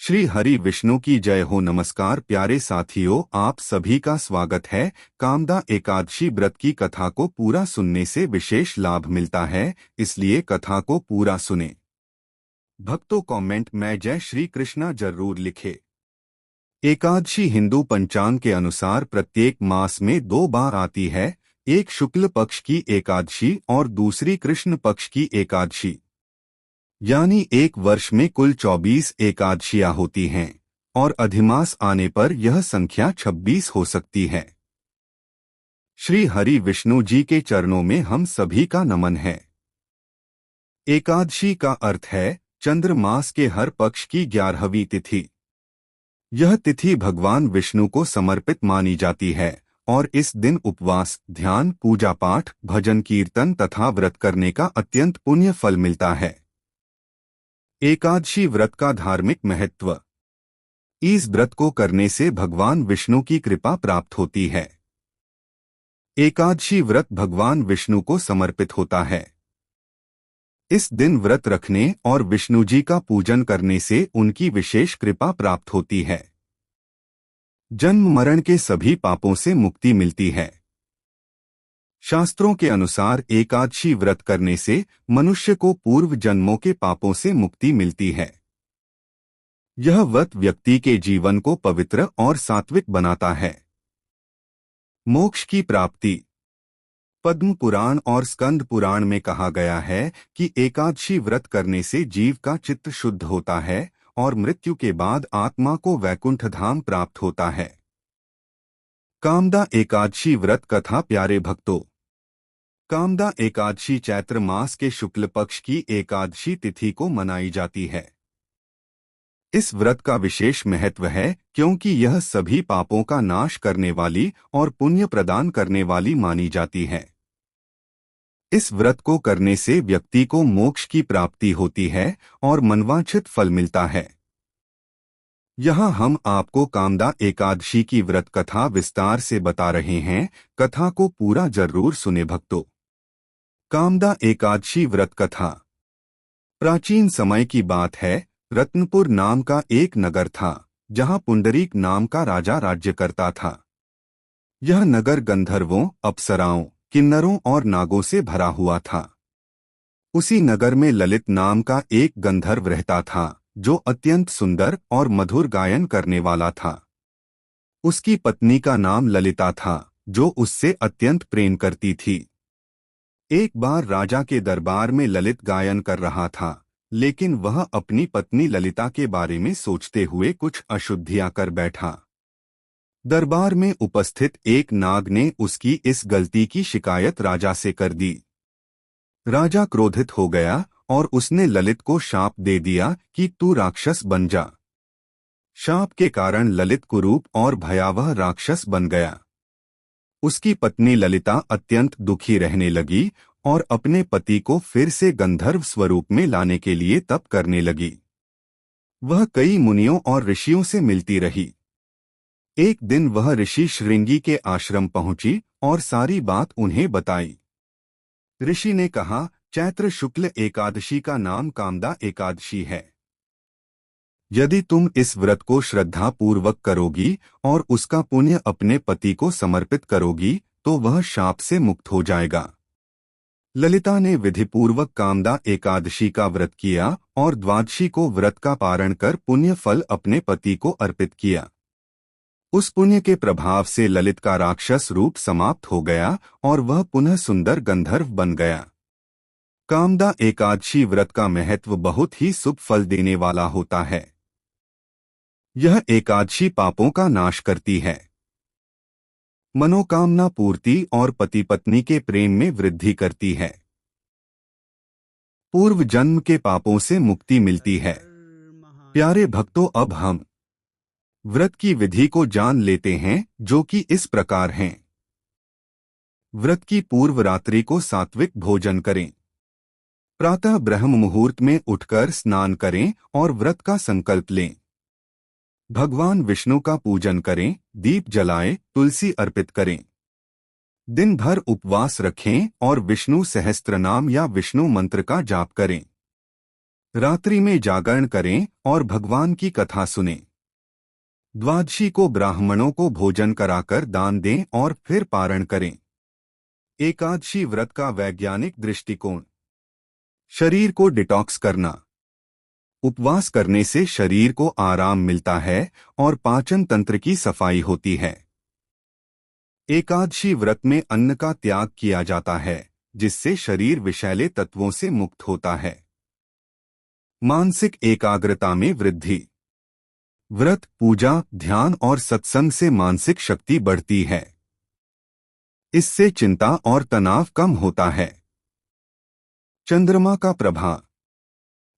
श्री हरि विष्णु की जय हो। नमस्कार प्यारे साथियों, आप सभी का स्वागत है। कामदा एकादशी व्रत की कथा को पूरा सुनने से विशेष लाभ मिलता है, इसलिए कथा को पूरा सुने। भक्तों कमेंट में जय श्री कृष्णा जरूर लिखे। एकादशी हिंदू पंचांग के अनुसार प्रत्येक मास में 2 बार आती है, एक शुक्ल पक्ष की एकादशी और दूसरी कृष्ण पक्ष की एकादशी। यानी एक वर्ष में कुल 24 एकादशियां होती हैं और अधिमास आने पर यह संख्या 26 हो सकती है। श्री हरि विष्णु जी के चरणों में हम सभी का नमन है। एकादशी का अर्थ है चंद्र मास के हर पक्ष की 11वीं तिथि। यह तिथि भगवान विष्णु को समर्पित मानी जाती है और इस दिन उपवास, ध्यान, पूजा पाठ, भजन कीर्तन तथा व्रत करने का अत्यंत पुण्य फल मिलता है। एकादशी व्रत का धार्मिक महत्व। इस व्रत को करने से भगवान विष्णु की कृपा प्राप्त होती है। एकादशी व्रत भगवान विष्णु को समर्पित होता है। इस दिन व्रत रखने और विष्णु जी का पूजन करने से उनकी विशेष कृपा प्राप्त होती है। जन्म मरण के सभी पापों से मुक्ति मिलती है। शास्त्रों के अनुसार एकादशी व्रत करने से मनुष्य को पूर्व जन्मों के पापों से मुक्ति मिलती है। यह व्रत व्यक्ति के जीवन को पवित्र और सात्विक बनाता है। मोक्ष की प्राप्ति। पद्म पुराण और स्कंद पुराण में कहा गया है कि एकादशी व्रत करने से जीव का चित्त शुद्ध होता है और मृत्यु के बाद आत्मा को वैकुंठ धाम प्राप्त होता है। कामदा एकादशी व्रत कथा। प्यारे भक्तों, कामदा एकादशी चैत्र मास के शुक्ल पक्ष की एकादशी तिथि को मनाई जाती है। इस व्रत का विशेष महत्व है क्योंकि यह सभी पापों का नाश करने वाली और पुण्य प्रदान करने वाली मानी जाती है। इस व्रत को करने से व्यक्ति को मोक्ष की प्राप्ति होती है और मनवांछित फल मिलता है। यहाँ हम आपको कामदा एकादशी की व्रत कथा विस्तार से बता रहे हैं। कथा को पूरा जरूर सुने भक्तों। कामदा एकादशी व्रत कथा। प्राचीन समय की बात है, रत्नपुर नाम का एक नगर था जहां पुंडरीक नाम का राजा राज्य करता था। यह नगर गंधर्वों, अप्सराओं, किन्नरों और नागों से भरा हुआ था। उसी नगर में ललित नाम का एक गंधर्व रहता था जो अत्यंत सुंदर और मधुर गायन करने वाला था। उसकी पत्नी का नाम ललिता था जो उससे अत्यंत प्रेम करती थी। एक बार राजा के दरबार में ललित गायन कर रहा था, लेकिन वह अपनी पत्नी ललिता के बारे में सोचते हुए कुछ अशुद्धियां कर बैठा। दरबार में उपस्थित एक नाग ने उसकी इस गलती की शिकायत राजा से कर दी। राजा क्रोधित हो गया और उसने ललित को शाप दे दिया कि तू राक्षस बन जा। शाप के कारण ललित कुरूप और भयावह राक्षस बन गया। उसकी पत्नी ललिता अत्यंत दुखी रहने लगी और अपने पति को फिर से गंधर्व स्वरूप में लाने के लिए तप करने लगी। वह कई मुनियों और ऋषियों से मिलती रही। एक दिन वह ऋषि श्रृंगी के आश्रम पहुंची और सारी बात उन्हें बताई। ऋषि ने कहा, चैत्र शुक्ल एकादशी का नाम कामदा एकादशी है। यदि तुम इस व्रत को श्रद्धा पूर्वक करोगी और उसका पुण्य अपने पति को समर्पित करोगी तो वह शाप से मुक्त हो जाएगा। ललिता ने विधिपूर्वक कामदा एकादशी का व्रत किया और द्वादशी को व्रत का पारण कर पुण्य फल अपने पति को अर्पित किया। उस पुण्य के प्रभाव से ललित का राक्षस रूप समाप्त हो गया और वह पुनः सुंदर गंधर्व बन गया। कामदा एकादशी व्रत का महत्व बहुत ही शुभ फल देने वाला होता है। यह एकादशी पापों का नाश करती है, मनोकामना पूर्ति और पति पत्नी के प्रेम में वृद्धि करती है। पूर्व जन्म के पापों से मुक्ति मिलती है। प्यारे भक्तों, अब हम व्रत की विधि को जान लेते हैं, जो कि इस प्रकार हैं। व्रत की पूर्व रात्रि को सात्विक भोजन करें। प्रातः ब्रह्म मुहूर्त में उठकर स्नान करें और व्रत का संकल्प लें। भगवान विष्णु का पूजन करें, दीप जलाएं, तुलसी अर्पित करें। दिन भर उपवास रखें और विष्णु सहस्त्रनाम या विष्णु मंत्र का जाप करें। रात्रि में जागरण करें और भगवान की कथा सुनें। द्वादशी को ब्राह्मणों को भोजन कराकर दान दें और फिर पारण करें। एकादशी व्रत का वैज्ञानिक दृष्टिकोण। शरीर को डिटॉक्स करना। उपवास करने से शरीर को आराम मिलता है और पाचन तंत्र की सफाई होती है। एकादशी व्रत में अन्न का त्याग किया जाता है, जिससे शरीर विषैले तत्वों से मुक्त होता है। मानसिक एकाग्रता में वृद्धि। व्रत, पूजा, ध्यान और सत्संग से मानसिक शक्ति बढ़ती है। इससे चिंता और तनाव कम होता है। चंद्रमा का प्रभाव।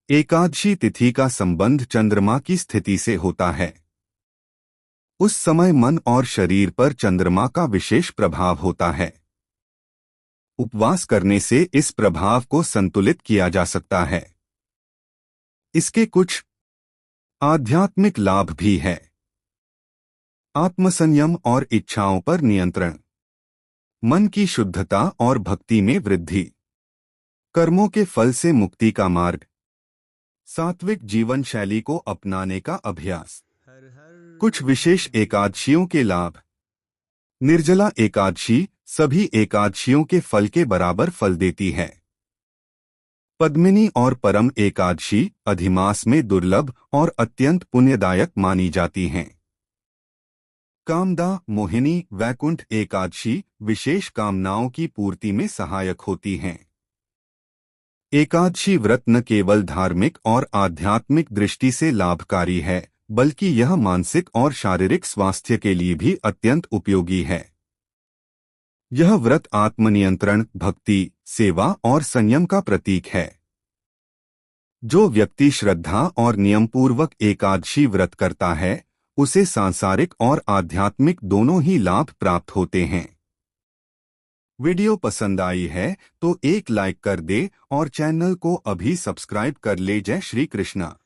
एकादशी तिथि का संबंध चंद्रमा की स्थिति से होता है। उस समय मन और शरीर पर चंद्रमा का विशेष प्रभाव होता है। उपवास करने से इस प्रभाव को संतुलित किया जा सकता है। इसके कुछ आध्यात्मिक लाभ भी है। आत्मसंयम और इच्छाओं पर नियंत्रण। मन की शुद्धता और भक्ति में वृद्धि। कर्मों के फल से मुक्ति का मार्ग। सात्विक जीवन शैली को अपनाने का अभ्यास। कुछ विशेष एकादशियों के लाभ। निर्जला एकादशी सभी एकादशियों के फल के बराबर फल देती है। पद्मिनी और परम एकादशी अधिमास में दुर्लभ और अत्यंत पुण्यदायक मानी जाती हैं। कामदा, मोहिनी, वैकुंठ एकादशी विशेष कामनाओं की पूर्ति में सहायक होती हैं। एकादशी व्रत न केवल धार्मिक और आध्यात्मिक दृष्टि से लाभकारी है, बल्कि यह मानसिक और शारीरिक स्वास्थ्य के लिए भी अत्यंत उपयोगी है। यह व्रत आत्मनियंत्रण, भक्ति, सेवा और संयम का प्रतीक है। जो व्यक्ति श्रद्धा और नियमपूर्वक एकादशी व्रत करता है, उसे सांसारिक और आध्यात्मिक दोनों ही लाभ प्राप्त होते हैं। वीडियो पसंद आई है तो एक लाइक कर दे और चैनल को अभी सब्सक्राइब कर ले। जय श्री कृष्णा।